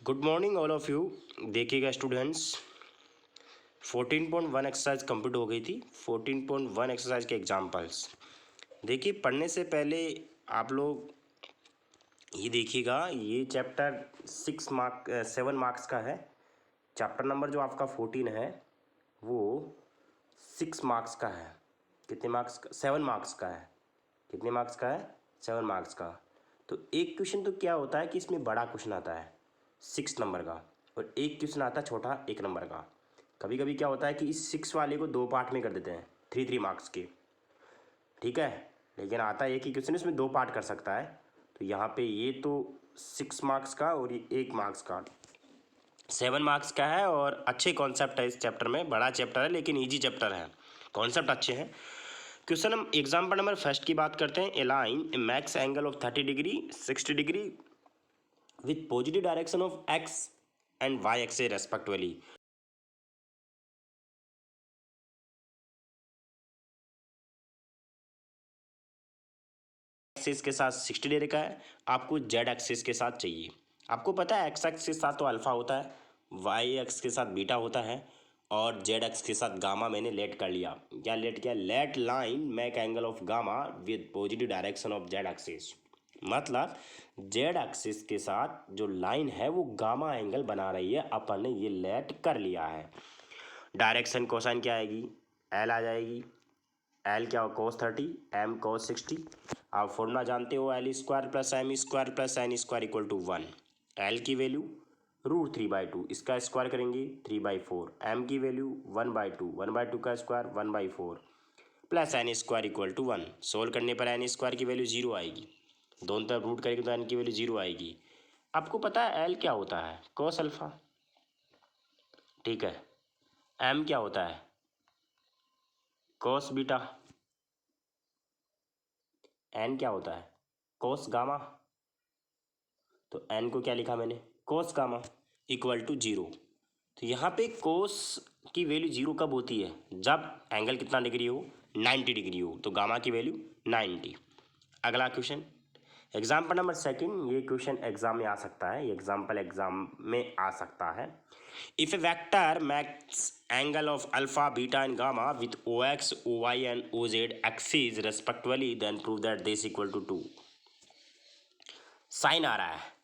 Good morning all of you. देखिएगा students, 14.1 exercise complete हो गई थी। 14.1 एक्सरसाइज के एग्जाम्पल्स देखिए। पढ़ने से पहले आप लोग ये देखिएगा, ये चैप्टर 7 मार्क्स का है। चैप्टर नंबर जो आपका 14 है वो 6 मार्क्स का है। कितने मार्क्स का? 7 मार्क्स का है। कितने मार्क्स का है? 7 मार्क्स का। तो एक क्वेश्चन तो क्या होता है कि इसमें बड़ा क्वेश्चन आता है 6 नंबर का, और एक क्वेश्चन आता है छोटा 1 नंबर का। कभी कभी क्या होता है कि इस 6 वाले को 2 पार्ट में कर देते हैं, 3 मार्क्स के, ठीक है। लेकिन आता है एक ही क्वेश्चन, इसमें 2 पार्ट कर सकता है। तो यहाँ पे ये तो 6 मार्क्स का और ये 1 मार्क्स का 7 मार्क्स का है। और अच्छे कॉन्सेप्ट है इस चैप्टर में। बड़ा चैप्टर है लेकिन ईजी चैप्टर है, कॉन्सेप्ट अच्छे हैं। क्वेश्चन हम एग्जाम्पल नंबर फर्स्ट की बात करते हैं। A line a makes angle of 30 degree 60 degree with positive direction of X and Y axes respectively. Axis के साथ 60 डिग्री का है, आपको जेड एक्सिस के साथ चाहिए। आपको पता है एक्स एक्स के साथ तो अल्फा होता है, वाई एक्स के साथ बीटा होता है, और जेड एक्स के साथ गामा मैंने लेट कर लिया। क्या लेट किया? Let line make angle of gamma with positive direction of z axis. मतलब जेड एक्सिस के साथ जो लाइन है वो गामा एंगल बना रही है, अपन ने ये लेट कर लिया है। डायरेक्शन कोसाइन क्या आएगी? एल आ जाएगी। एल क्या हो? Cos 30, m cos 60। आप फॉर्मूला जानते हो, l square plus m square plus n square equal to 1। L की वैल्यू √3/2, इसका स्क्वायर करेंगे 3/4। एम की वैल्यू 1/2, 1/2 का square 1/4 plus n square equal to 1। Solve करने पर एन स्क्वायर की वैल्यू 0 आएगी। दोनों तरफ रूट करेंगे तो एन की वैल्यू 0 आएगी। आपको पता है एल क्या होता है? कोस अल्फा, ठीक है। एम क्या होता है? Cos beta. एन क्या होता है? Cos gamma. तो एन को क्या लिखा मैंने? Cos gamma equal to 0। तो यहाँ पे कोस की वैल्यू 0 कब होती है? जब एंगल कितना डिग्री हो? 90 डिग्री हो। तो गामा की वैल्यू 90। अगला क्वेश्चन, एग्जाम्पल नंबर सेकंड। ये क्वेश्चन एग्जाम में आ सकता है, ये एग्जाम्पल एग्जाम में आ सकता है। If a vector makes angle of alpha beta and gamma with O X O Y and O Z axis respectively then prove that this equal to 2। Sine आ रहा है।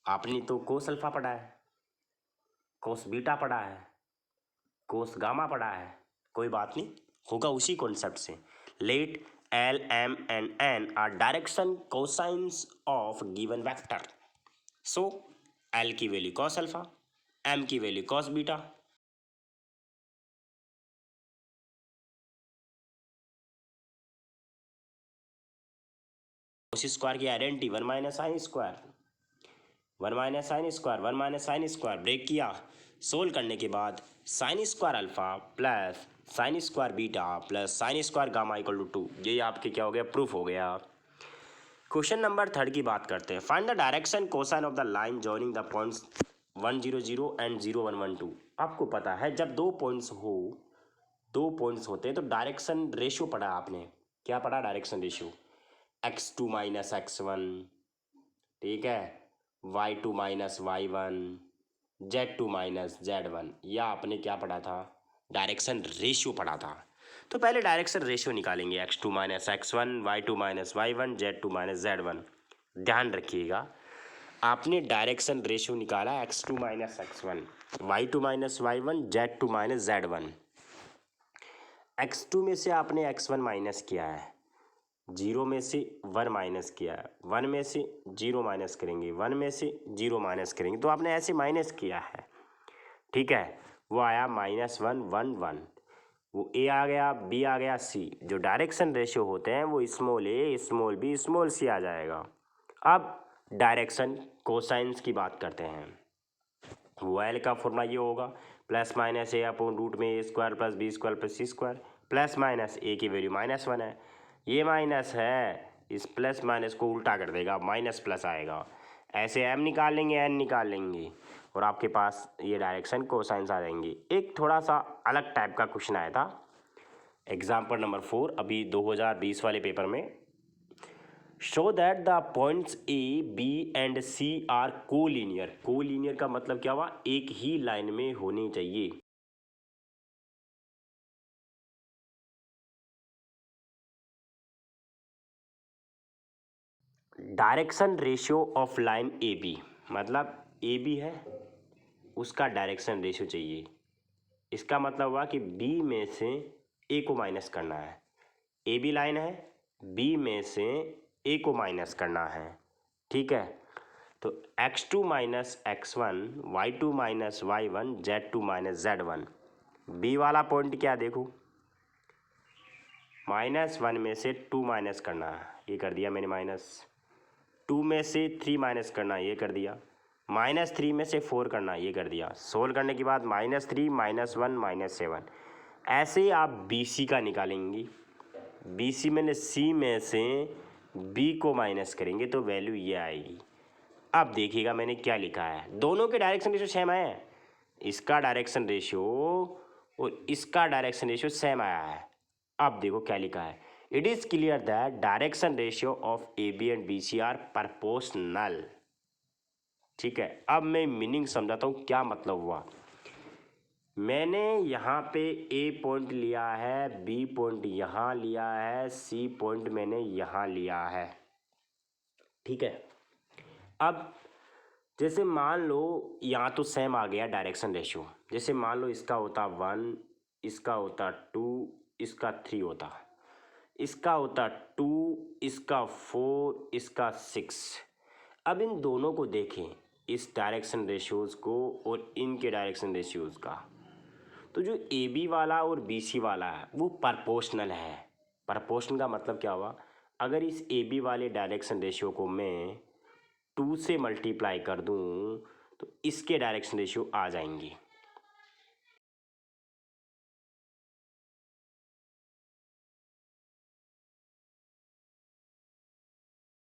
आपने तो कोस अल्फा पढ़ा है, कोस बीटा पढ़ा है, cos gamma पढ़ा है, कोई बात नहीं, होगा उसी कॉन्सेप्ट से। Let L M and N are direction cosines of given vector. So L की वैल्यू कॉस अल्फा, एम की value cos beta, cos square की identity 1 minus sine square, 1 minus sine square, 1 minus sine square, break किया। Solve करने के बाद sine square alpha plus sine square beta plus sine square gamma equal to 2। ये आपके क्या हो गया? प्रूफ हो गया। क्वेश्चन नंबर थर्ड की बात करते हैं। Find the direction cosine of the line joining the points 1 0 0 and 0 1 1 2। आपको पता है जब दो पॉइंट्स होते हैं तो डायरेक्शन रेशियो पढ़ा आपने। क्या पढ़ा? Direction ratio. x2 minus x1, ठीक है, y2 minus y1, z2 minus z1। या आपने क्या पढ़ा था? डायरेक्शन रेशियो पढ़ा था। तो पहले डायरेक्शन रेशियो निकालेंगे, x2 minus x1, y2 minus y1, z2 minus z1। ध्यान रखिएगा, आपने डायरेक्शन रेशियो निकाला x2 minus x1, y2 minus y1, z2 minus z1। x2 में से आपने x1 माइनस किया है, 0 में से 1 माइनस किया है, 1 में से 0 माइनस करेंगे, 1 में से 0 माइनस करेंगे, तो आपने ऐसे माइनस किया है, ठीक है। वो आया -1 1 1। वो ए आ गया, बी आ गया, सी। जो डायरेक्शन रेशियो होते हैं वो स्मॉल ए स्मॉल बी स्मॉल सी आ जाएगा। अब डायरेक्शन कोसाइंस की बात करते हैं। वो एल का फॉर्मूला ये होगा, plus minus A upon root में A square plus B square plus C square, plus minus A की वैल्यू -1 है, ये माइनस है, इस प्लस माइनस को उल्टा कर देगा, माइनस प्लस आएगा। ऐसे एम निकाल लेंगे, एन निकाल लेंगे, और आपके पास ये डायरेक्शन कोसाइंस आ जाएंगे। एक थोड़ा सा अलग टाइप का क्वेश्चन आया था एग्जाम्पल नंबर 4 अभी 2020 वाले पेपर में। Show that the points A B and C are collinear. Collinear का मतलब क्या हुआ, एक ही लाइन में होनी चाहिए। Direction ratio of line A B, मतलब ए बी है, उसका डायरेक्शन रेशियो चाहिए। इसका मतलब हुआ कि बी में से ए को माइनस करना है। ए बी लाइन है, बी में से ए को माइनस करना है, ठीक है। तो x2 minus x1, y2 minus y1, z2 minus z1। B वाला पॉइंट क्या देखो, -1 में से 2 माइनस करना है, ये कर दिया मैंने माइनस। 2 में से 3 माइनस करना, ये कर दिया। -3 में से 4 करना, ये कर दिया। सोल्व करने के बाद -3, -1, -7। ऐसे ही आप बी सी का निकालेंगी। बी सी में सी में से बी को माइनस करेंगे तो वैल्यू ये आएगी। अब देखिएगा मैंने क्या लिखा है, दोनों के डायरेक्शन रेशियो सेम आए हैं। इसका डायरेक्शन रेशियो और इसका डायरेक्शन रेशियो सेम आया है। अब देखो क्या लिखा है, it is clear that direction ratio of A B and B C are proportional. ठीक है, अब मैं मीनिंग समझाता हूँ क्या मतलब हुआ। मैंने यहाँ पे ए पॉइंट लिया है, बी पॉइंट यहाँ लिया है, सी पॉइंट मैंने यहाँ लिया है, ठीक है। अब जैसे मान लो यहाँ तो सेम आ गया डायरेक्शन रेशियो। जैसे मान लो इसका होता 1, इसका होता 2, इसका 3 होता, इसका होता 2, इसका 4, इसका 6। अब इन दोनों को देखें, इस डायरेक्शन रेशियोज़ को और इनके डायरेक्शन रेशियोज़ का, तो जो ए बी वाला और बी सी वाला है वो प्रोपोर्शनल है। प्रोपोर्शनल का मतलब क्या हुआ, अगर इस ए बी वाले डायरेक्शन रेशियो को मैं 2 से मल्टीप्लाई कर दूं तो इसके डायरेक्शन रेशियो आ जाएंगे।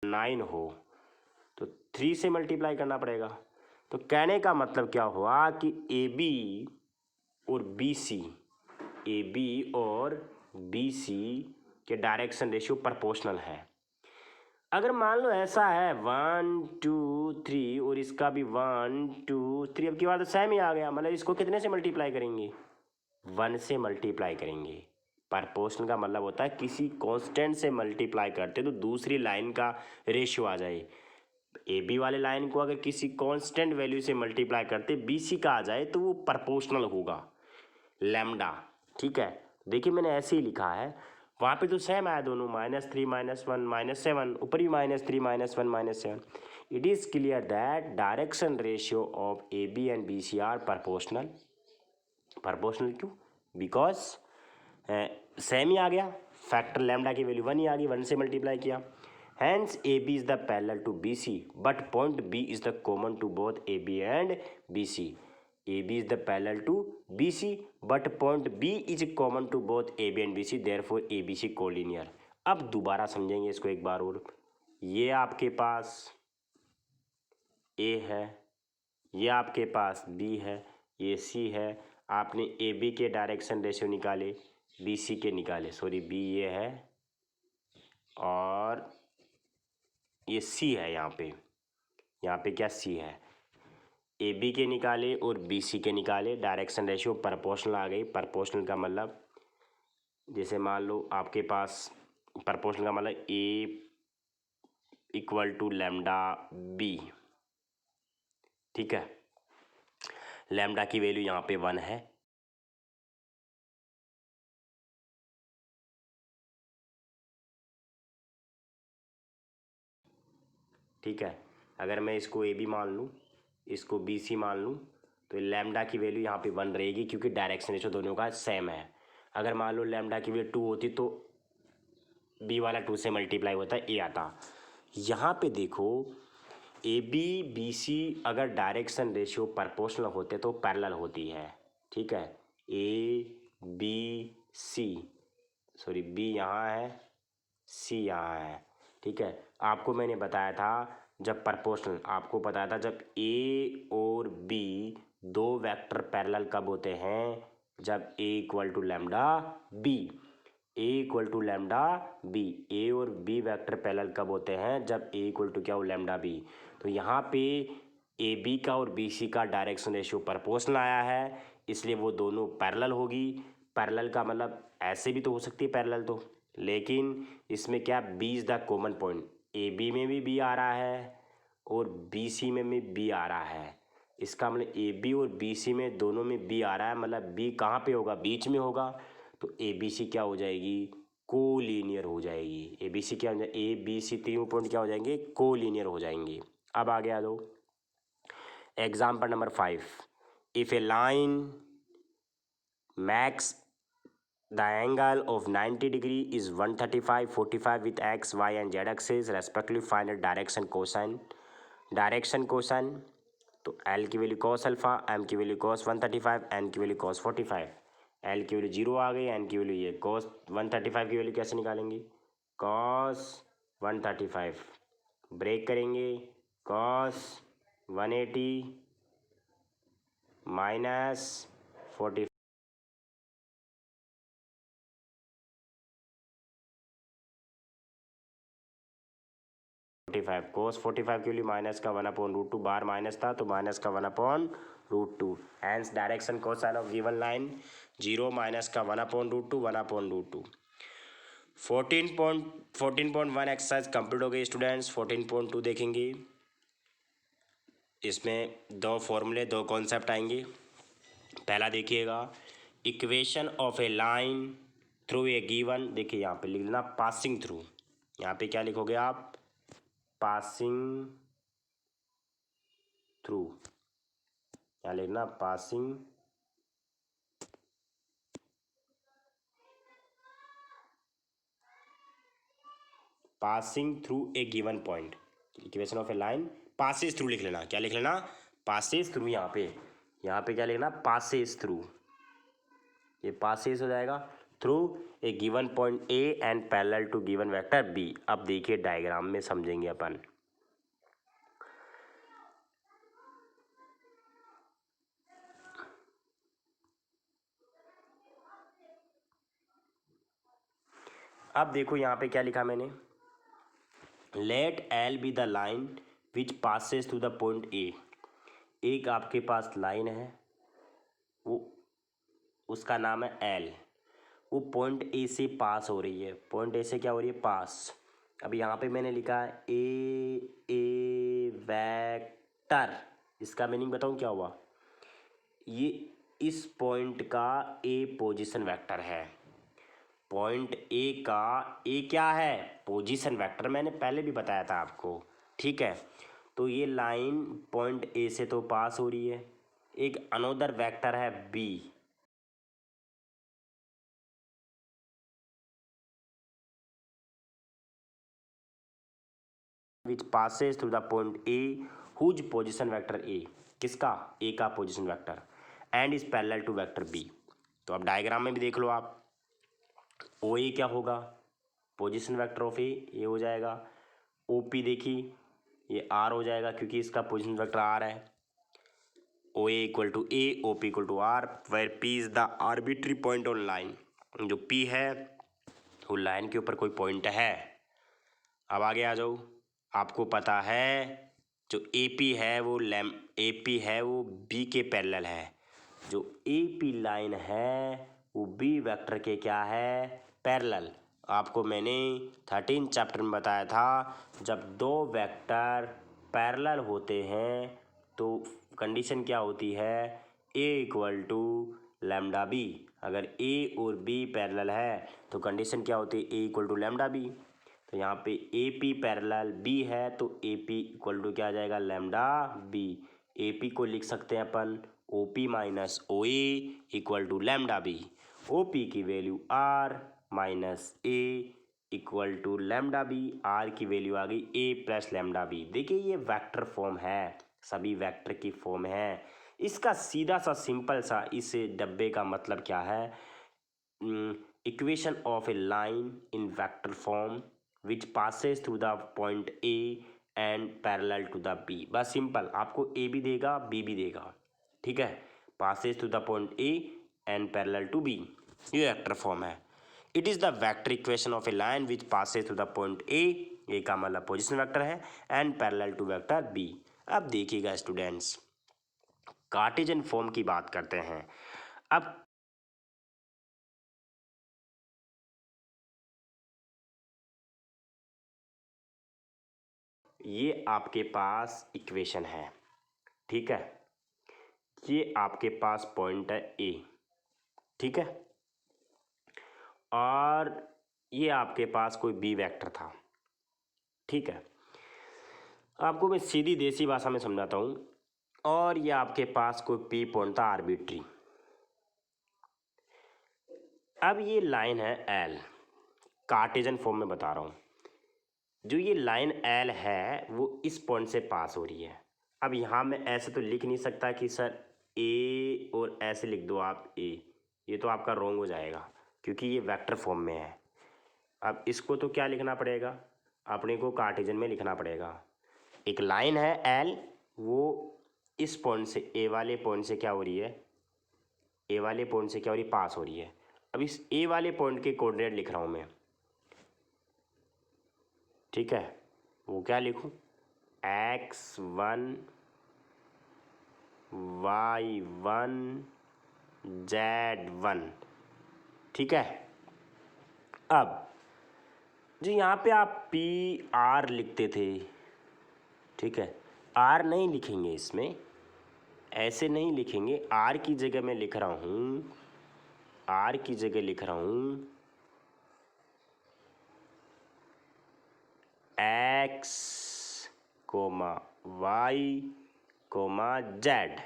नाइन हो तो 3 से मल्टीप्लाई करना पड़ेगा। तो कहने का मतलब क्या हुआ कि ए बी और बी सी, ए बी और बी सी के डायरेक्शन रेशियो प्रोपोर्शनल है। अगर मान लो ऐसा है 1 2 3 और इसका भी 1 2 3, अब की बार तो सेम ही आ गया, मतलब इसको कितने से मल्टीप्लाई करेंगे, 1 से मल्टीप्लाई करेंगे। प्रोपोर्शनल का मतलब होता है किसी कांस्टेंट से मल्टीप्लाई करते तो दूसरी लाइन का रेशियो आ जाए। ए बी वाले लाइन को अगर किसी कांस्टेंट वैल्यू से मल्टीप्लाई करते बी सी का आ जाए तो वो प्रोपोर्शनल होगा, लैम्डा, ठीक है। देखिए मैंने ऐसे ही लिखा है, वहाँ पे तो सेम आया दोनों, -3 -1 -7, ऊपर भी -3 -1 -7। It is clear that direction ratio of A B and B C are proportional. Proportional क्यों, बिकॉज सेम ही आ गया, फैक्टर लैम्डा की वैल्यू 1 ही आ गई, 1 से मल्टीप्लाई किया। Hence A B is the parallel to B C but point B is the common to both A B and B C. A B is the parallel to B C but point B is common to both A B and B C, therefore A B C collinear. अब दोबारा समझेंगे इसको एक बार और। ये आपके पास ए है, ये आपके पास बी है, ये सी है। आपने ए बी के डायरेक्शन रेशियो निकाले, बी सी के निकाले, सॉरी बी ये है और ये सी है, यहाँ पे क्या सी है, ए बी के निकाले और बी सी के निकाले, डायरेक्शन रेशियो प्रोपोर्शनल आ गई। प्रोपोर्शनल का मतलब जैसे मान लो आपके पास, प्रोपोर्शनल का मतलब ए इक्वल टू लैम्डा बी, ठीक है। लैम्डा की वैल्यू यहाँ पे 1 है, ठीक है। अगर मैं इसको ए बी मान लूँ, इसको बी सी मान लूँ, तो लैम्डा की वैल्यू यहाँ पे 1 रहेगी क्योंकि डायरेक्शन रेशियो दोनों का सेम है। अगर मान लो लैम्डा की वैल्यू 2 होती तो बी वाला 2 से मल्टीप्लाई होता है, ए आता। यहाँ पे देखो ए बी बी सी अगर डायरेक्शन रेशियो प्रोपोर्शनल होते तो पैरेलल होती है, ठीक है। A B C, sorry B यहाँ है, सी यहाँ है, ठीक है। आपको मैंने बताया था जब प्रोपोर्शनल, आपको बताया था जब ए और बी दो वेक्टर पैरेलल कब होते हैं, जब A equal to lambda B. A equal to lambda B. A और बी वेक्टर पैरेलल कब होते हैं? जब ए इक्वल टू क्या हो? Lambda B. तो यहाँ पे ए बी का और बी सी का डायरेक्शन रेशियो प्रोपोर्शनल आया है, इसलिए वो दोनों पैरेलल होगी। पैरेलल का मतलब ऐसे भी तो हो सकती है पैरेलल तो, लेकिन इसमें क्या, B is the common point. A B में भी बी आ रहा है और बी सी में भी बी आ रहा है। इसका मतलब ए बी और बी सी में दोनों में बी आ रहा है, मतलब बी कहाँ पे होगा? बीच में होगा। तो ए बी सी क्या हो जाएगी? कोलीनियर हो जाएगी। ए बी सी क्या हो जाएगी? ए बी सी तीनों पॉइंट क्या हो जाएंगे? कोलीनियर हो जाएंगे। अब आगे आ दो example number 5। If A line max the angle of 90 degree is 135 45 with x y and z axis respectively find a direction cosine. तो L की वैल्यू cos अल्फा, M की वैल्यू cos 135, N की value cos 45। L की value 0 आ गई, N की value ये cos 135 की value कैसे निकालेंगे? cos 135 ब्रेक करेंगे, cos 180 माइनस 45 cos 45 के लिए माइनस का 1/√2 बार माइनस था तो माइनस का 1/√2। Hence direction cosine of given line 0 minus का 1/√2 1/√2। 14.1 एक्सरसाइज कंप्लीट हो गई स्टूडेंट्स। 14.2 देखेंगे। इसमें दो फॉर्मूले, दो कॉन्सेप्ट आएंगे। पहला देखिएगा, equation of a line through A given. देखिए यहाँ पे लिख लेना पासिंग थ्रू। यहाँ पे क्या लिखोगे आप? Passing through. यहाँ लिखना passing through A given point. Equation of a line passes through लिख लेना। क्या लिख लेना? Passes through. यहाँ पे क्या लिखना? Passes through. ये पासेस हो जाएगा through A given point A and parallel to given vector B. अब देखिए डायग्राम में समझेंगे अपन। अब देखो यहाँ पे क्या लिखा मैंने, let L be the line which passes through the point A. एक आपके पास लाइन है, वो उसका नाम है एल। वो पॉइंट ए से पास हो रही है। पॉइंट ए से क्या हो रही है? पास। अब यहाँ पे मैंने लिखा है ए वेक्टर। इसका मीनिंग बताऊँ क्या हुआ? ये इस पॉइंट का ए पोजीशन वेक्टर है। पॉइंट ए का ए क्या है? Position vector. मैंने पहले भी बताया था आपको, ठीक है। तो ये लाइन पॉइंट ए से तो पास हो रही है। एक अनोदर वेक्टर है B, which passes through the point A whose position vector A. किसका? ए का position vector, and is parallel to vector B. तो अब डायग्राम में भी देख लो आप। ओ ए क्या होगा? पोजिशन वेक्टर ऑफ ए, ये हो जाएगा। ओ पी देखी, ये आर हो जाएगा क्योंकि इसका पोजिशन वेक्टर आर है। O A equal to A, O P equal to R, where P is the arbitrary point on line. जो पी है वो लाइन के ऊपर कोई पॉइंट है। अब आगे आ जाओ। आपको पता है जो ए पी है वो बी के पैरेलल है। जो ए पी लाइन है वो बी वेक्टर के क्या है? पैरेलल। आपको मैंने 13 चैप्टर में बताया था, जब दो वेक्टर पैरेलल होते हैं तो कंडीशन क्या होती है? ए इक्वल टू लैम्डा बी। अगर ए और बी पैरेलल है तो कंडीशन क्या होती है? ए इक्वल टू लैम्डा बी। तो यहाँ पे ए पी पैरेलल बी है तो ए पी इक्वल टू क्या आ जाएगा? Lambda B. ए पी को लिख सकते हैं अपन O P minus O A equal to lambda B. O P की value R minus A equal to lambda B. R की वैल्यू आ गई ए प्लस लैम्डा बी। देखिए ये वेक्टर फॉर्म है, सभी वेक्टर की फॉर्म है। इसका सीधा सा सिंपल सा इस डब्बे का मतलब क्या है? Equation of a line in vector form which passes through the point A and parallel to the B. बस सिंपल, आपको ए भी देगा बी भी देगा, ठीक है। Passes through the point A and parallel to B, ये वेक्टर फॉर्म है। It is the vector equation of a line which passes through the point A का मतलब पोजिशन वेक्टर है, and parallel to vector B. अब देखिएगा students, Cartesian form की बात करते हैं। अब ये आपके पास इक्वेशन है, ठीक है, ये आपके पास पॉइंट है ए, ठीक है, और ये आपके पास कोई बी वेक्टर था, ठीक है। आपको मैं सीधी देसी भाषा में समझाता हूँ, और ये आपके पास कोई पी पॉइंट था आर्बिट्री। अब ये लाइन है एल, कार्टेशियन फॉर्म में बता रहा हूँ। जो ये लाइन एल है वो इस पॉइंट से पास हो रही है। अब यहाँ मैं ऐसे तो लिख नहीं सकता कि सर ए और ऐसे लिख दो आप ए, ये तो आपका रॉन्ग हो जाएगा क्योंकि ये वेक्टर फॉर्म में है। अब इसको तो क्या लिखना पड़ेगा, अपने को कार्टेशियन में लिखना पड़ेगा। एक लाइन है एल, वो इस पॉइंट से ए वाले पॉइंट से क्या हो रही है, ए वाले पॉइंट से क्या हो रही है, पास हो रही है। अब इस ए वाले पॉइंट के कोऑर्डिनेट लिख रहा हूँ मैं, ठीक है। वो क्या लिखूँ, x1 y1 z1, ठीक है। अब जो यहाँ पे आप पी आर लिखते थे, ठीक है, आर नहीं लिखेंगे इसमें, ऐसे नहीं लिखेंगे। आर की जगह मैं लिख रहा हूँ, आर की जगह लिख रहा हूँ x, y, z,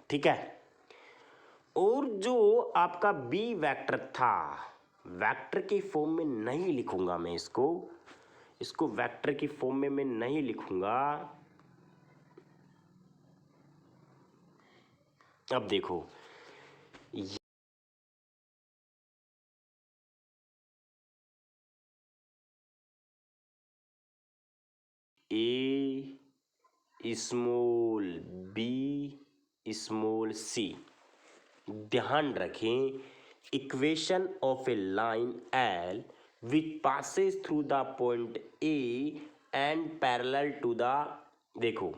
ठीक है। और जो आपका बी वेक्टर था, वेक्टर के फॉर्म में नहीं लिखूंगा मैं इसको वेक्टर की फॉर्म में मैं नहीं लिखूंगा। अब देखो, A small B small C, ध्यान रखें, equation of a line L which passes through the point A and parallel to the, देखो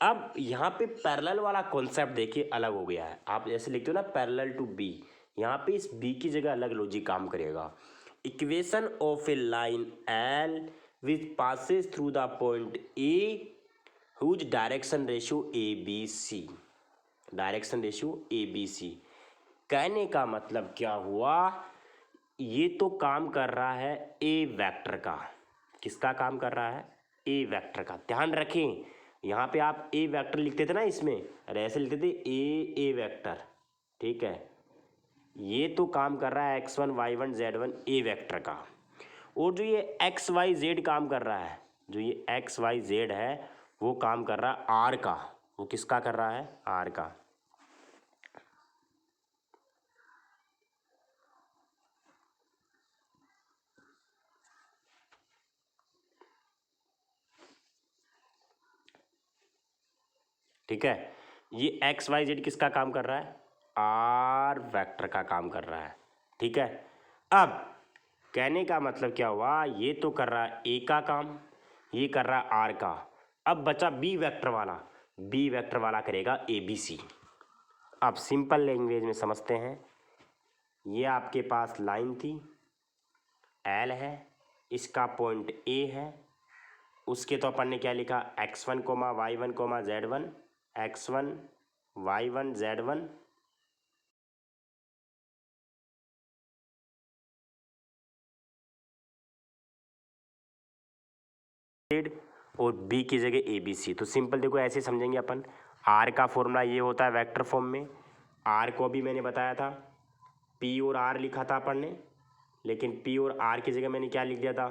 अब यहाँ पे पैरेलल वाला कॉन्सेप्ट देखिए अलग हो गया है। आप जैसे लिखते हो ना पैरेलल टू बी, यहाँ पे इस बी की जगह अलग लॉजिक काम करेगा। Equation of a line L which passes through the point A whose direction ratio A B C, direction ratio A B C. कहने का मतलब क्या हुआ, ये तो काम कर रहा है ए वेक्टर का, किसका काम कर रहा है, ए वेक्टर का। ध्यान रखें, यहाँ पे आप ए वेक्टर लिखते थे ना इसमें, अरे ऐसे लिखते थे ए वेक्टर, ठीक है। ये तो काम कर रहा है x1 y1 z1 ए वेक्टर का। और जो ये एक्स वाई जेड काम कर रहा है, जो ये एक्स वाई जेड है वो काम कर रहा है आर का। वो किसका कर रहा है, आर का। ठीक है, ये एक्स वाई जेड किसका काम कर रहा है, आर वेक्टर का काम कर रहा है, ठीक है। अब कहने का मतलब क्या हुआ, ये तो कर रहा है ए का काम, ये कर रहा है आर का। अब बचा बी वेक्टर वाला, बी वेक्टर वाला करेगा ए बी सी। अब सिंपल लैंग्वेज में समझते हैं, ये आपके पास लाइन थी, एल है, इसका पॉइंट ए है, उसके तो अपन ने क्या लिखा, x1 y1 z1, x1 y1 z1, और b की जगह ए बी सी। तो सिंपल देखो ऐसे समझेंगे अपन, r का फॉर्मूला ये होता है वेक्टर फॉर्म में। r को अभी मैंने बताया था, p और r लिखा था अपन ने, लेकिन p और r की जगह मैंने क्या लिख दिया था,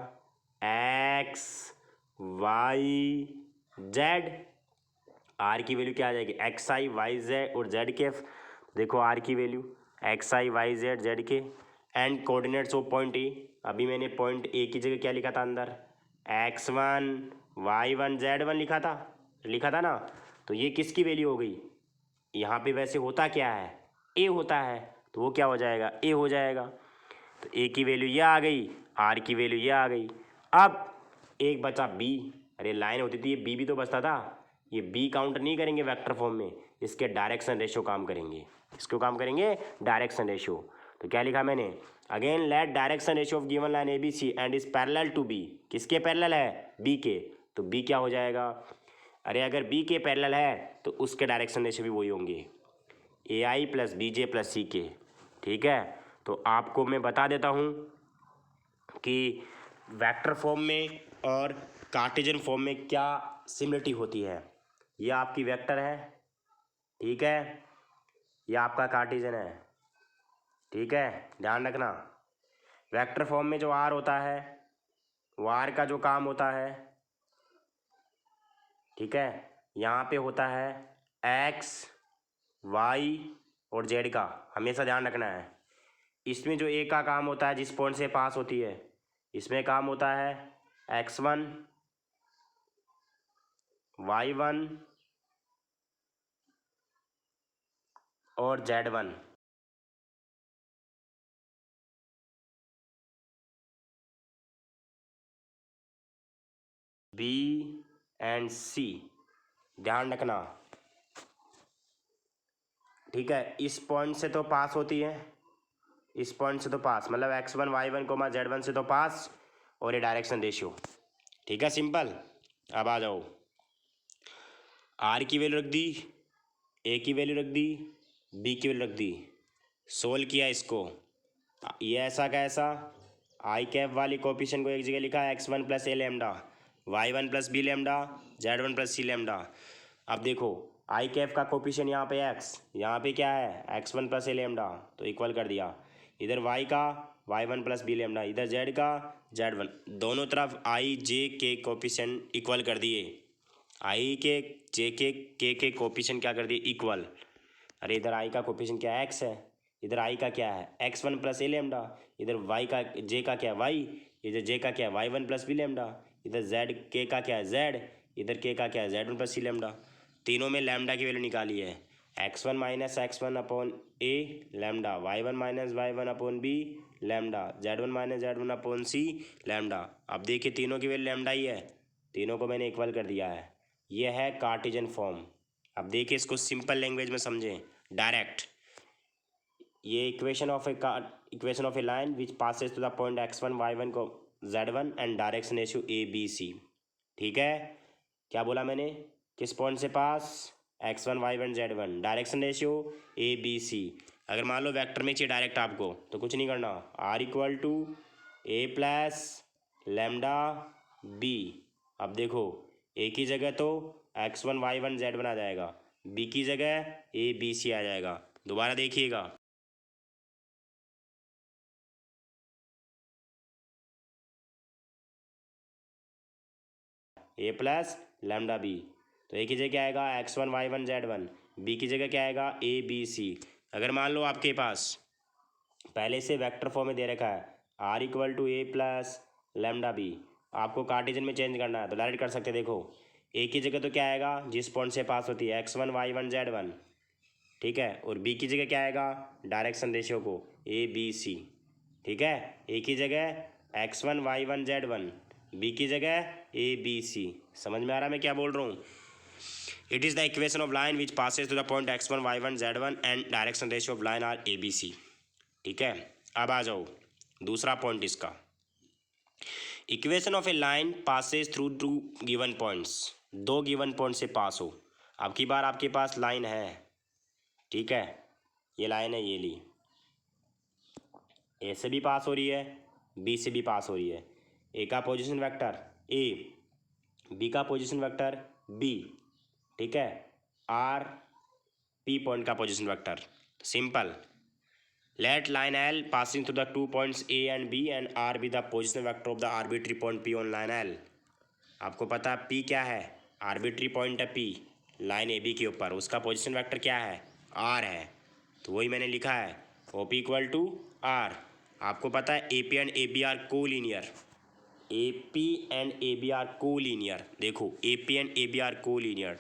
x y z। r की वैल्यू क्या आ जाएगी, एक्स आई वाई जेड और जेड के। देखो r की वैल्यू एक्स आई वाई जेड जेड के, and coordinates of point A. अभी मैंने पॉइंट ए की जगह क्या लिखा था अंदर, x1 y1 z1 लिखा था ना। तो ये किसकी वैल्यू हो गई, यहाँ पे वैसे होता क्या है, ए होता है, तो वो क्या हो जाएगा, ए हो जाएगा। तो ए की वैल्यू ये आ गई, आर की वैल्यू ये आ गई। अब एक बचा बी। अरे लाइन होती थी, ये बी भी तो बचता था। ये बी काउंट नहीं करेंगे वेक्टर फॉर्म में, इसके डायरेक्शन रेशियो काम करेंगे। इसको काम करेंगे डायरेक्शन रेशियो। तो क्या लिखा मैंने, again let direction ratio of given line A B C and is parallel to B. किसके पैरेलल है, बी के। तो बी क्या हो जाएगा, अरे अगर बी के पैरेलल है तो उसके डायरेक्शन रेशियो भी वही होंगे, ए आई प्लस बी जे प्लस सी के। ठीक है, तो आपको मैं बता देता हूँ कि वेक्टर फॉर्म में और कार्टेशियन फॉर्म में क्या सिमिलरिटी होती है। ये आपकी वेक्टर है, ठीक है, ये आपका कार्टेशियन है, ठीक है, ध्यान रखना। वेक्टर फॉर्म में जो आर होता है, वो आर का जो काम होता है, ठीक है, यहाँ पे होता है एक्स वाई और जेड का, हमेशा ध्यान रखना है। इसमें जो ए का काम होता है, जिस पॉइंट से पास होती है, इसमें काम होता है x1 y1 और z1। बी एंड सी, ध्यान रखना, ठीक है। इस पॉइंट से तो पास होती है, इस पॉइंट से तो पास, मतलब x1 y1 कोमा z1 से तो पास, और ये डायरेक्शन रेशियो, ठीक है, सिंपल। अब आ जाओ, आर की वैल्यू रख दी, ए की वैल्यू रख दी, बी की वैल्यू रख दी, सोल्व किया इसको। ये ऐसा का ऐसा, आई कैप वाली कोफिशिएंट को एक जगह लिखा है x1 plus A lambda, y1 plus B lambda, z1 plus C lambda. अब देखो आई कैप का कोफिशिएंट यहाँ पे x, यहाँ पे क्या है x1 प्लस ए लेमडा, तो इक्वल कर दिया। इधर y का y1 प्लस बी लेमडा, इधर z का z1, दोनों तरफ आई जे के कोफिशिएंट इक्वल कर दिए। आई के जे के कोफिशिएंट क्या कर दिए, इक्वल। अरे इधर आई का कोफिशिएंट क्या है, x है, इधर आई का क्या है x1 प्लस ए लेमडा, इधर y का जे का क्या है y, इधर जे का क्या है y1 प्लस बी लेमडा, इधर z के का क्या है z, इधर के का क्या है z1 प्लस सी लेमडा। तीनों में लेमडा की वैल्यू निकाली है, x1 minus x1 upon A lambda, y1 minus y1 upon B lambda, z1 minus z1 upon C lambda. अब देखिए तीनों की वैल्यू लेमडा ही है, तीनों को मैंने इक्वल कर दिया है। यह है कार्टेशियन फॉर्म। अब देखिए इसको सिंपल लैंग्वेज में समझें, डायरेक्ट। ये equation of a line which passes to the point x1 y1 को z1 and direction ratio A B C. ठीक है, क्या बोला मैंने, किस पॉइंट से pass, x1 y1 z1, direction ratio A B C. अगर मान लो वेक्टर में चाहिए डायरेक्ट आपको, तो कुछ नहीं करना, r equal to A plus lambda B. अब देखो ए की जगह तो x1 y1 z1 आ जाएगा, बी की जगह ए बी सी आ जाएगा। दोबारा देखिएगा, ए प्लस लेमडा बी, तो ए की जगह क्या आएगा x1 y1 z1, बी की जगह क्या आएगा ए बी सी। अगर मान लो आपके पास पहले से वेक्टर फॉर्म में दे रखा है r equal to A plus lambda B, आपको कार्टेशियन में चेंज करना है तो डायरेक्ट कर सकते। देखो ए की जगह तो क्या आएगा, जिस पॉइंट से पास होती है x1 y1 z1, ठीक है, और बी की जगह क्या आएगा, डायरेक्शन रेशियो को ए बी सी। ठीक है, ए की जगह x1 y1 z1, बी की जगह ए बी सी। समझ में आ रहा मैं क्या बोल रहा हूँ। It is the equation of line which passes to the point x1 y1 z1 and direction ratio of line are A B C. ठीक है, अब आ जाओ दूसरा पॉइंट इसका, equation of a line passes through two given points. दो given point से pass हो, अब की बार आपके पास लाइन है, ठीक है, ये लाइन है, ये ली, ए से भी पास हो रही है, बी से भी पास हो रही है। ए का पोजीशन वेक्टर ए, बी का पोजीशन वेक्टर बी, ठीक है, आर पी पॉइंट का position vector. Simple, let line L passing through the two points A and B and R be the position vector of the arbitrary point P on line L. आपको पता है P क्या है, arbitrary point है P line A B के ऊपर, उसका position vector क्या है, आर है, तो वही मैंने लिखा है O P equal to R. आपको पता है A P and A B R को linear, A P and A B R को लीनियर। देखो A P and A B R को लीनियर,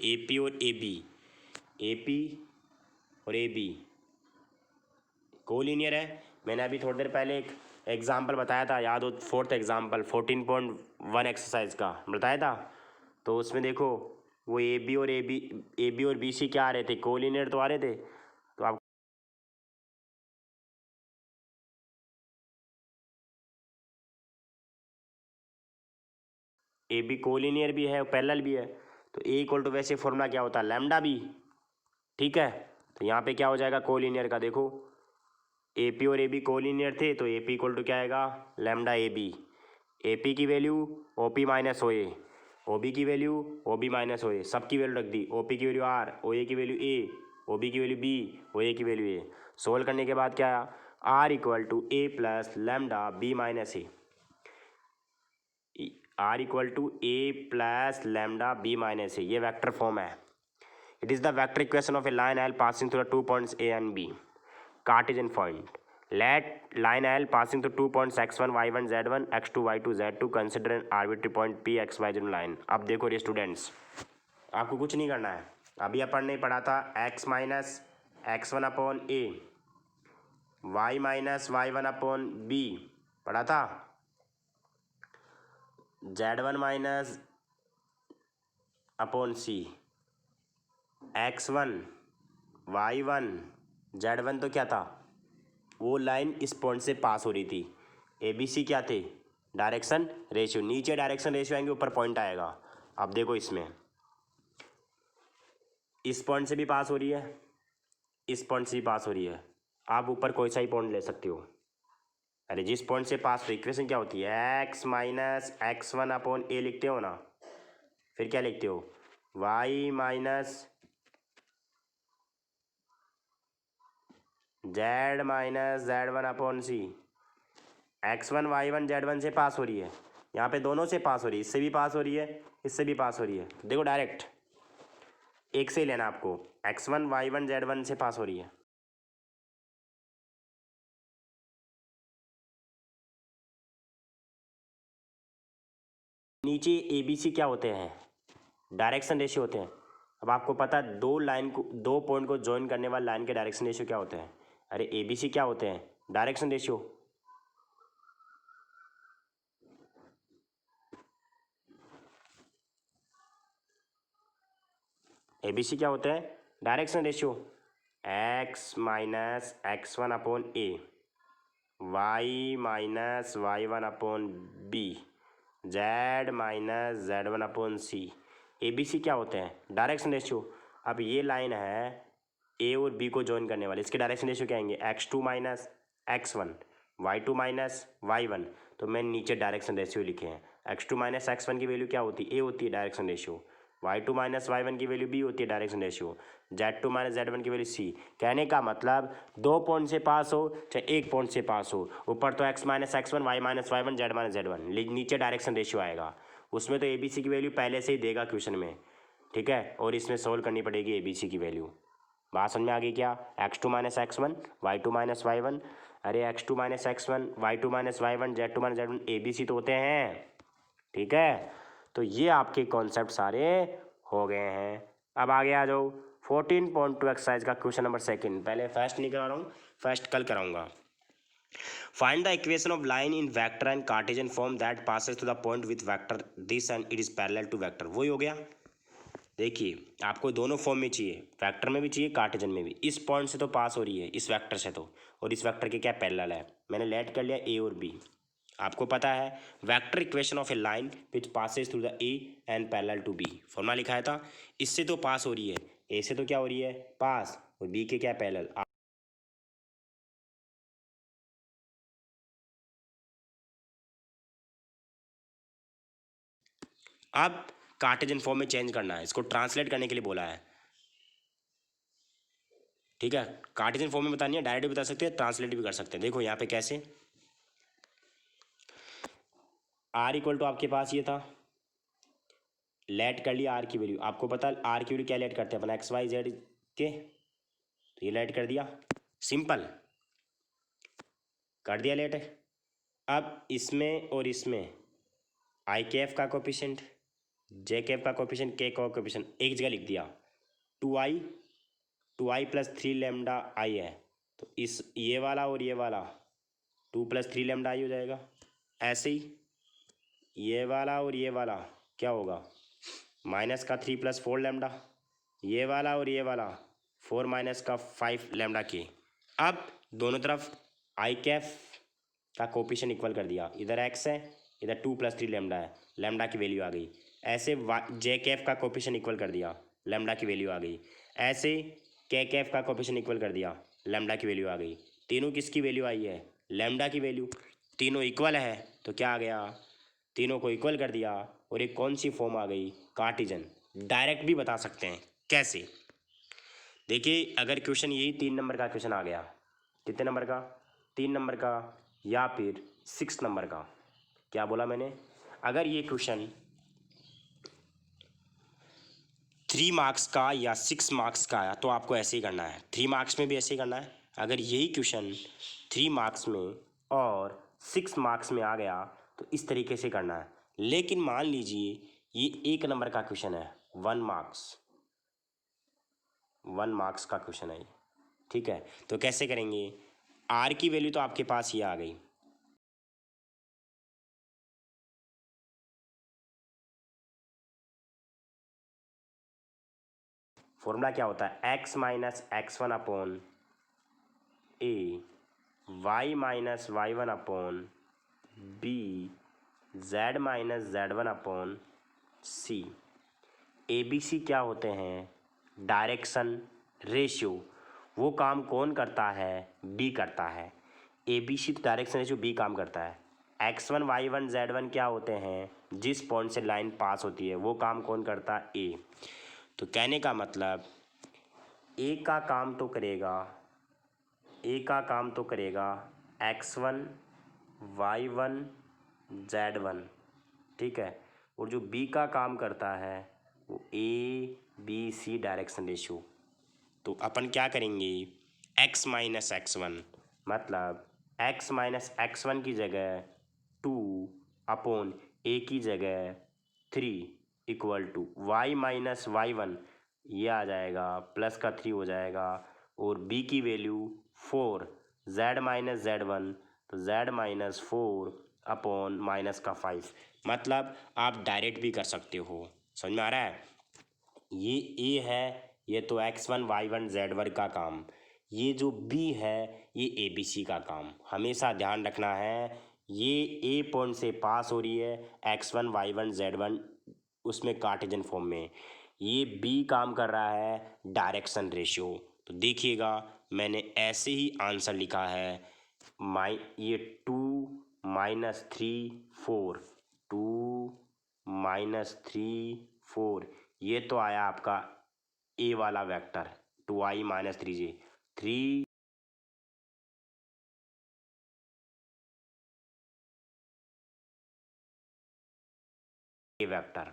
ए पी और ए बी, ए पी और A B को लीनियर है। मैंने अभी थोड़ी देर पहले एक एग्जाम्पल बताया था, याद हो, फोर्थ एग्जाम्पल 14.1 एक्सरसाइज का बताया था। तो उसमें देखो वो ए बी और बी सी क्या आ रहे थे, कोलिनियर तो आ रहे थे। तो आप ए बी कोलिनियर भी है और पैरेलल भी है। तो ए इक्वल टू वैसे फॉर्मूला क्या होता है, लैम्डा बी। ठीक है, तो यहाँ पे क्या हो जाएगा कोलिनियर का, देखो ए पी और ए बी कोलिनियर थे तो ए पी इक्वल टू क्या आएगा, लैम्डा ए पी की value O P minus O A, O B की value O B minus O A, सबकी वैल्यू रख दी, ओ पी की वैल्यू आर, ओ ए की वैल्यू ए, ओ बी की वैल्यू बी, ओ ए की value A. Solve करने के बाद क्या आया, R equal to A plus lambda B minus A, R equal to A plus lambda B minus ए, ये vector form है। It is the vector equation of a line L passing through the 2 points A and B, Cartesian point. Let line L passing through 2 points x1 y1 z1 x2 y2 z2 consider an arbitrary point p x y z line। अब देखो रे students, आपको कुछ नहीं करना है, अभी अपन ने पढ़ा था x minus x1 upon A, y minus y1 upon B पढ़ा था, z1 माइनस अपॉन सी, x1 y1 z1 तो क्या था, वो लाइन इस पॉइंट से पास हो रही थी। ए बी सी क्या थे, डायरेक्शन रेशियो, नीचे डायरेक्शन रेशियो आएंगे ऊपर पॉइंट आएगा। अब देखो इसमें इस पॉइंट से भी पास हो रही है, इस पॉइंट से भी पास हो रही है, आप ऊपर कोई सा ही पॉइंट ले सकते हो। अरे जिस पॉइंट से पास हो, इक्वेशन क्या होती है, X minus X one upon A लिखते हो ना, फिर क्या लिखते हो, Y minus Z one upon C. X one Y one Z one से पास हो रही है, यहाँ पे दोनों से पास हो रही है, इससे भी पास हो रही है, इससे भी पास हो रही है। देखो डायरेक्ट एक से ही लेना आपको, X one Y one Z one से पास हो रही है। नीचे ए बी सी क्या होते हैं, डायरेक्शन रेशियो होते हैं। अब आपको पता है दो लाइन को, दो पॉइंट को ज्वाइन करने वाली लाइन के डायरेक्शन रेशियो क्या होते हैं, अरे ए बी सी क्या होते हैं, direction ratio. A B C क्या होते हैं, direction ratio, X minus X one upon A, Y minus Y one upon B, Z minus Z one upon C. A B C क्या होते हैं, डायरेक्शन रेशियो। अब ये लाइन है ए और बी को ज्वाइन करने वाले, इसके डायरेक्शन रेशियो क्या आएंगे, X two minus X one, Y two minus Y one. तो मैंने नीचे डायरेक्शन रेशियो लिखे हैं, X two minus X one की वैल्यू क्या होती है, ए होती है direction ratio, Y two minus Y one की वैल्यू बी होती है direction ratio, Z two minus Z one की वैल्यू सी। कहने का मतलब दो पॉइंट से पास हो चाहे एक पॉइंट से पास हो, ऊपर तो X minus X one, Y minus Y one, Z minus Z one, नीचे डायरेक्शन रेशियो आएगा। उसमें तो ए बी सी की वैल्यू पहले से ही देगा क्वेश्चन में, ठीक है, और इसमें सोल्व करनी पड़ेगी ए बी सी की वैल्यू। बात समझ में आ गई क्या, X two minus X one, Y two minus Y one, अरे X two minus X one, Y two minus Y one, Z two minus Z one, A B C तो होते हैं, ठीक है। तो ये आपके कॉन्सेप्ट सारे हो गए हैं। अब आगे आ जाओ 14.2 एक्सरसाइज का क्वेश्चन नंबर सेकंड, पहले फर्स्ट नहीं करा रहा हूँ, फर्स्ट कल कराऊंगा। Find the equation of line in vector and Cartesian form that passes to the point with vector this and it is parallel to vector, वही हो गया। देखिए आपको दोनों फॉर्म में चाहिए, वेक्टर में भी चाहिए कार्टेशियन में भी। इस पॉइंट से तो पास हो रही है, इस वेक्टर से तो, और इस वेक्टर के क्या पैरेलल है, मैंने लेट कर लिया ए और बी। आपको पता है vector equation of a line which passes through the A and parallel to B, formula लिखा था, इससे तो पास हो रही है, ए से तो क्या हो रही है पास, और बी के क्या पैरेलल। अब कार्टेशियन फॉर्म में चेंज करना है, इसको ट्रांसलेट करने के लिए बोला है, ठीक है। कार्टेशियन फॉर्म में बतानी है, डायरेक्ट भी बता सकते हैं, ट्रांसलेट भी कर सकते हैं। देखो यहाँ पे कैसे, आर इक्वल टू आपके पास ये था, लेट कर लिया आर की वैल्यू, आपको पता आर की वैल्यू क्या लेट करते हैं अपन, एक्स वाई जेड के, तो ये लेट कर दिया, सिंपल कर दिया लेट। अब इसमें और इसमें आई के एफ का कोफिशिएंट, जे के एफ का कोफिशिएंट, के का कोफिशिएंट एक जगह लिख दिया, two I plus three lambda I है, तो इस ये वाला और ये वाला 2 + 3 लैम्डा आई हो जाएगा। ऐसे ही ये वाला और ये वाला क्या होगा, -3 + 4 लैम्डा। ये वाला और ये वाला 4 - 5 लैम्डा के। अब दोनों तरफ आई कैफ का कोफिशिएंट इक्वल कर दिया, इधर एक्स है, इधर 2 + 3 लैम्डा है, लैम्डा की वैल्यू आ गई। ऐसे जे कैफ का कोफिशिएंट इक्वल कर दिया, लैम्डा की वैल्यू आ गई। ऐसे के कैफ का कोफिशिएंट इक्वल कर दिया, लैम्डा की वैल्यू आ गई। तीनों किसकी वैल्यू आई है, लैम्डा की वैल्यू। तीनों इक्वल है तो क्या आ गया, तीनों को इक्वल कर दिया और एक कौन सी फॉर्म आ गई, कार्टेशियन। डायरेक्ट भी बता सकते हैं कैसे, देखिए अगर क्वेश्चन यही 3 नंबर का क्वेश्चन आ गया, कितने नंबर का, 3 नंबर का या फिर 6 नंबर का, क्या बोला मैंने, अगर ये क्वेश्चन 3 मार्क्स का या 6 मार्क्स का आया तो आपको ऐसे ही करना है, 3 मार्क्स में भी ऐसे ही करना है। अगर यही क्वेश्चन 3 मार्क्स में और 6 मार्क्स में आ गया तो इस तरीके से करना है। लेकिन मान लीजिए ये 1 नंबर का क्वेश्चन है, 1 मार्क्स का क्वेश्चन है, ठीक है, तो कैसे करेंगे, आर की वैल्यू तो आपके पास ये आ गई, फॉर्मूला क्या होता है, x - x1 upon a, y - y1 upon b, z - z1 upon c। A B C क्या होते हैं, डायरेक्शन रेशियो। वो काम कौन करता है, बी करता है। ए बी सी तो डायरेक्शन रेशियो बी काम करता है। x1 y1 z1 क्या होते हैं, जिस पॉइंट से लाइन पास होती है वो काम कौन करता है, ए। तो कहने का मतलब ए का काम तो करेगा, ए का काम तो करेगा x1 y1 z1, ठीक है, और जो बी का काम करता है वो A B C direction ratio. तो अपन क्या करेंगे, x - x1 मतलब x - x1 की जगह 2 अपॉन ए की जगह 3 इक्वल टू y - y1, ये आ जाएगा प्लस का 3 हो जाएगा, और b की वैल्यू 4, z - z1 तो z - 4 अपॉन -5। मतलब आप डायरेक्ट भी कर सकते हो, समझ में आ रहा है। ये ए है, ये तो x1 y1 z1 का काम, ये जो b है ये ए बी सी का काम। हमेशा ध्यान रखना है, ये ए पॉइंट से पास हो रही है x1 y1 z1 उसमें कार्टेशियन फॉर्म में, ये b काम कर रहा है डायरेक्शन रेशियो। तो देखिएगा मैंने ऐसे ही आंसर लिखा है, ये 2 - 3 4, 2 - 3 4, ये तो आया आपका ए वाला वेक्टर 2i - 3j 3 ए वेक्टर।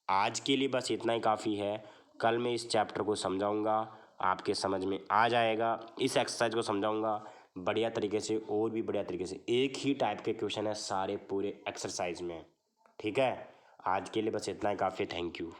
आज के लिए बस इतना ही काफ़ी है, कल मैं इस चैप्टर को समझाऊंगा, आपके समझ में आ जाएगा। इस एक्सरसाइज को समझाऊंगा बढ़िया तरीके से, और भी बढ़िया तरीके से। एक ही टाइप के क्वेश्चन है सारे पूरे एक्सरसाइज में, ठीक है। आज के लिए बस इतना ही काफ़ी, थैंक यू।